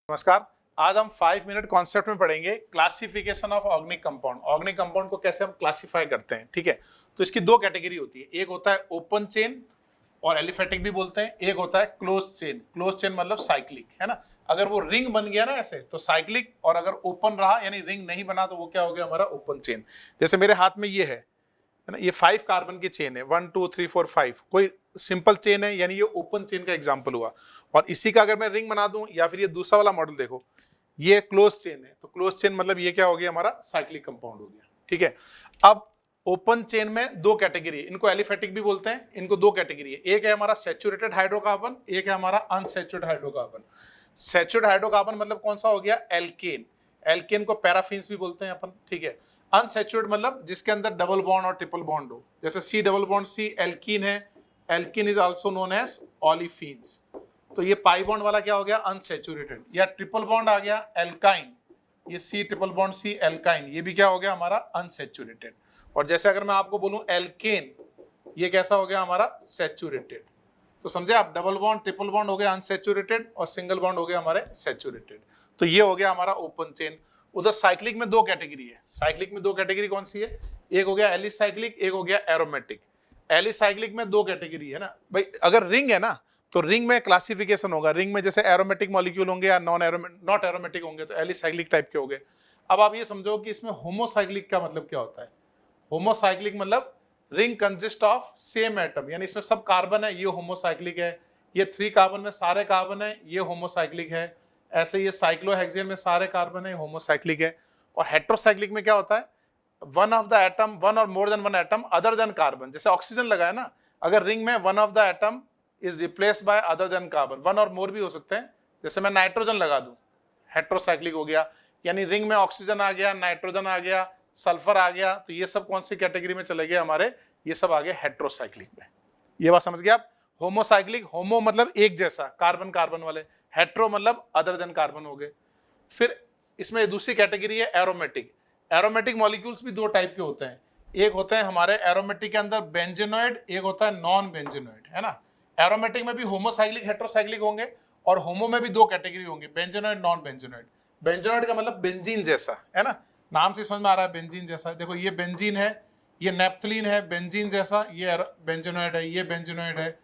नमस्कार। आज हम 5 मिनट कॉन्सेप्ट में पढ़ेंगे classification of organic compound. Organic compound को कैसे हम क्लासिफाई करते हैं, ठीक है। तो इसकी दो कैटेगरी होती है, एक होता है ओपन चेन और एलिफेटिक भी बोलते हैं, एक होता है क्लोज चेन। क्लोज चेन मतलब साइक्लिक, है ना। अगर वो रिंग बन गया ना ऐसे तो साइक्लिक, और अगर ओपन रहा यानी रिंग नहीं बना तो वो क्या हो गया, हमारा ओपन चेन। जैसे मेरे हाथ में ये है ना, ये 5 कार्बन की चेन है, 1 2 3 4 5, कोई सिंपल चेन है यानी ये ओपन चेन का एग्जांपल हुआ। और इसी का अगर मैं रिंग बना दूं, या फिर ये दूसरा वाला मॉडल देखो, ये क्लोज चेन है, तो क्लोज चेन मतलब ये क्या हो गया, हमारा साइक्लिक कंपाउंड हो गया, ठीक है। अब ओपन चेन में दो कैटेगरी है, इनको एलिफेटिक भी बोलते हैं। इनको दो कैटेगरी है, एक है हमारा सैचुरेटेड हाइड्रोकार्बन, एक है हमारा अनसैचुरेटेड हाइड्रोकार्बन। सैचुरेटेड हाइड्रोकार्बन मतलब कौन सा हो गया, एल्केन। एल्केन को पैराफिन्स भी बोलते हैं अपन, ठीक है। अनसैचुरेटेड मतलब जिसके अंदर डबल बॉन्ड और ट्रिपल बॉन्ड हो, जैसे C double bond C alkene है, alkene is also known as olefins. तो ये पाई बॉन्ड वाला क्या हो गया, अनसैचुरेटेड। या ट्रिपल बॉन्ड आ गया एल्काइन, ये C triple bond C alkyne, ये भी क्या हो गया हमारा अनसैचुरेटेड। और जैसे अगर मैं आपको बोलूं एल्केन, ये कैसा हो गया हमारा सैचुरेटेड। तो समझे आप, डबल बॉन्ड ट्रिपल बॉन्ड हो गया अनसैचुरेटेड और सिंगल बॉन्ड हो गया हमारे सैचुरेटेड। तो ये हो गया हमारा ओपन चेन। उधर साइक्लिक में दो कैटेगरी है। साइक्लिक में दो कैटेगरी कौन सी है, एक हो गया एलिसाइक्लिक, एक हो गया एरोमेटिक। एलिसाइक्लिक में दो कैटेगरी है ना भाई। अगर रिंग है ना तो रिंग में क्लासिफिकेशन होगा, रिंग में जैसे एरोमेटिक मॉलिक्यूल होंगे या नॉट एरोमेटिक होंगे, तो एलिसाइक्लिक टाइप के होंगे। अब आप ये समझो कि इसमें होमोसाइक्लिक का मतलब क्या होता है। होमोसाइक्लिक मतलब ring consist of same atom, यानी इसमें सब कार्बन है, ये होमोसाइक्लिक है। ये 3 कार्बन में सारे कार्बन है, ये होमोसाइक्लिक है। ऐसे ये साइक्लोहेक्सेन में सारे कार्बन है, होमोसाइक्लिक है। और हेट्रोसाइक्लिक में क्या होता है, one of the atom, one और more than one atom other than carbon. जैसे ऑक्सीजन लगा है ना, अगर रिंग में one of the atom is replaced by other than carbon, one और मोर भी हो सकते हैं। जैसे मैं नाइट्रोजन लगा दूं, हेट्रोसाइक्लिक हो गया, यानी रिंग में ऑक्सीजन आ गया, नाइट्रोजन आ गया, सल्फर आ गया, तो ये सब कौन सी कैटेगरी में चले गए हमारे, ये सब आ गए हेट्रोसाइक्लिक में। ये बात समझ गए आप। होमोसाइक्लिक, होमो मतलब एक जैसा, कार्बन कार्बन वाले, हेट्रो मतलब अदर देन कार्बन हो गए। फिर इसमें दूसरी कैटेगरी है एरोमेटिक। एरोमेटिक मॉलिक्यूल्स भी दो टाइप के होते हैं, एक होते हैं हमारे एरोमेटिक के अंदर बेंजेनॉइड, एक होता है नॉन बेंजेनॉइड, है ना। एरोमेटिक में भी होमोसाइक्लिक हेट्रोसाइक्लिक होंगे, और होमो में भी दो कैटेगरी होंगे, बेंजेनॉइड नॉन बेंजेनॉइड। बेंजेनॉइड का मतलब बेंजीन जैसा, है ना, नाम से समझ में आ रहा है बेंजीन जैसा। देखो ये बेंजीन है, ये नेप्थलीन है, बेंजीन जैसा, ये बेंजेनॉइड है, ये बेंजेनॉइड है।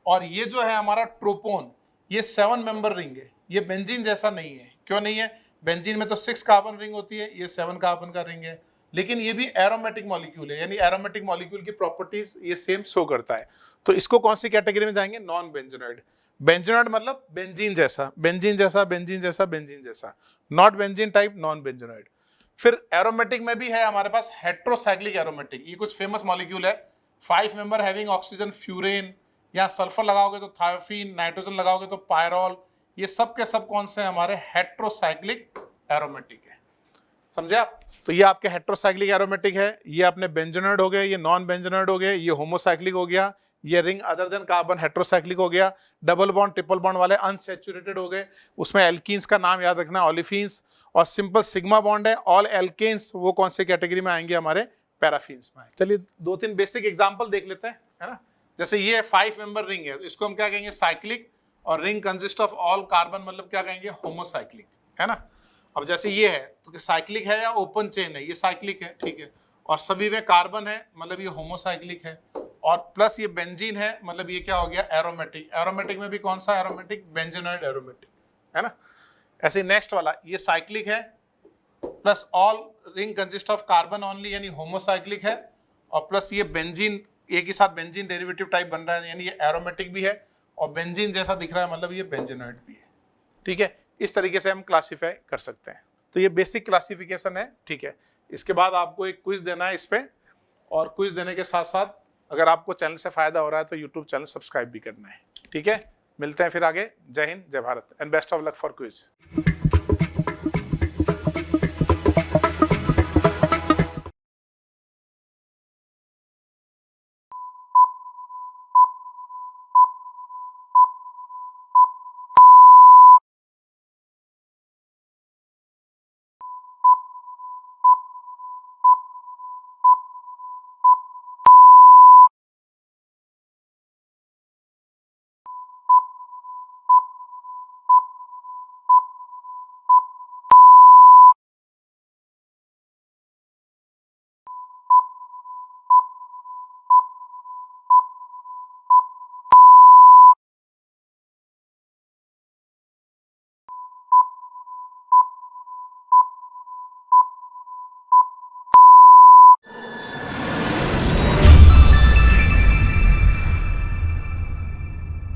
और ये जो है हमारा ट्रोपोन, ये 7 मेंबर रिंग है, ये बेंजीन जैसा नहीं है। क्यों नहीं है, बेंजीन में तो 6 कार्बन रिंग होती है, ये 7 कार्बन का रिंग है। लेकिन ये भी एरोमेटिक मॉलिक्यूल है, यानी एरोमेटिक मॉलिक्यूल की प्रॉपर्टीज ये सेम शो करता है। तो इसको कौन सी कैटेगरी में जाएंगे, नॉन बेंजेनॉइड। बेंजेनॉइड मतलब बेंजीन जैसा, बेंजीन जैसा, बेंजीन जैसा, बेंजीन जैसा, not benzene type, non benzenoid. फिर एरोमेटिक में भी है हमारे पास हेट्रोसाइक्लिक एरोमेटिक, ये कुछ फेमस मॉलिक्यूल है। 5 मेंबर हैविंग ऑक्सीजन फ्यूरेन, या सल्फर लगाओगे तो थायोफीन, नाइट्रोजन लगाओगे तो पायरॉल, ये सब के सब कौन से हमारे हेट्रोसाइक्लिक एरोमेटिक है। समझे आप। तो ये आपके हेट्रोसाइक्लिक एरोमेटिक है, ये अपने बेंजेनॉइड हो गए, ये नॉन बेंजेनॉइड हो गए, ये होमोसाइक्लिक हो गया, ये ring other than carbon heterocyclic हो गया। डबल बॉन्ड ट्रिपल बॉन्ड वाले अनसैचुरेटेड हो गए, उसमें एल्कीन्स का नाम याद रखना, ओलिफिन्स। और सिंपल सिग्मा बॉन्ड है, ऑल एल्केन्स, वो कौन से कैटेगरी में आएंगे, हमारे पैराफिन्स में। चलिए 2-3 बेसिक एग्जांपल देख लेते हैं, है ना। जैसे ये 5 मेंबर रिंग है, इसको हम क्या कहेंगे, साइक्लिक। और ring consist of all carbon मतलब क्या कहेंगे, होमोसाइक्लिक, है ना। अब जैसे ये है तो साइक्लिक है या ओपन चेन है, ये साइक्लिक है, ठीक है। और सभी में कार्बन है मतलब ये होमोसाइक्लिक है। और प्लस ये बेंजीन है मतलब ये क्या हो गया, एरोमेटिक। एरोमेटिक में भी कौन सा एरोमेटिक, बेंजेनॉइड एरोमेटिक, है ना। ऐसे नेक्स्ट वाला ये साइक्लिक है, plus all ring consist of carbon only, यानी होमोसाइक्लिक है। और प्लस ये बेंजीन, एक ही साथ बेंजीन डेरिवेटिव टाइप बन रहा है, यानी ये एरोमेटिक भी है और बेंजीन जैसा दिख रहा है मतलब ये बेंजेनॉइड भी है, ठीक है। इस तरीके से हम क्लासीफाई कर सकते हैं। तो ये बेसिक क्लासिफिकेशन है, ठीक है। इसके बाद आपको एक क्विज देना है इस पे, और क्विज देने के साथ साथ अगर आपको चैनल से फायदा हो रहा है तो यूट्यूब चैनल सब्सक्राइब भी करना है, ठीक है। मिलते हैं फिर आगे। जय हिंद, जय Bharat, and best of luck for quiz.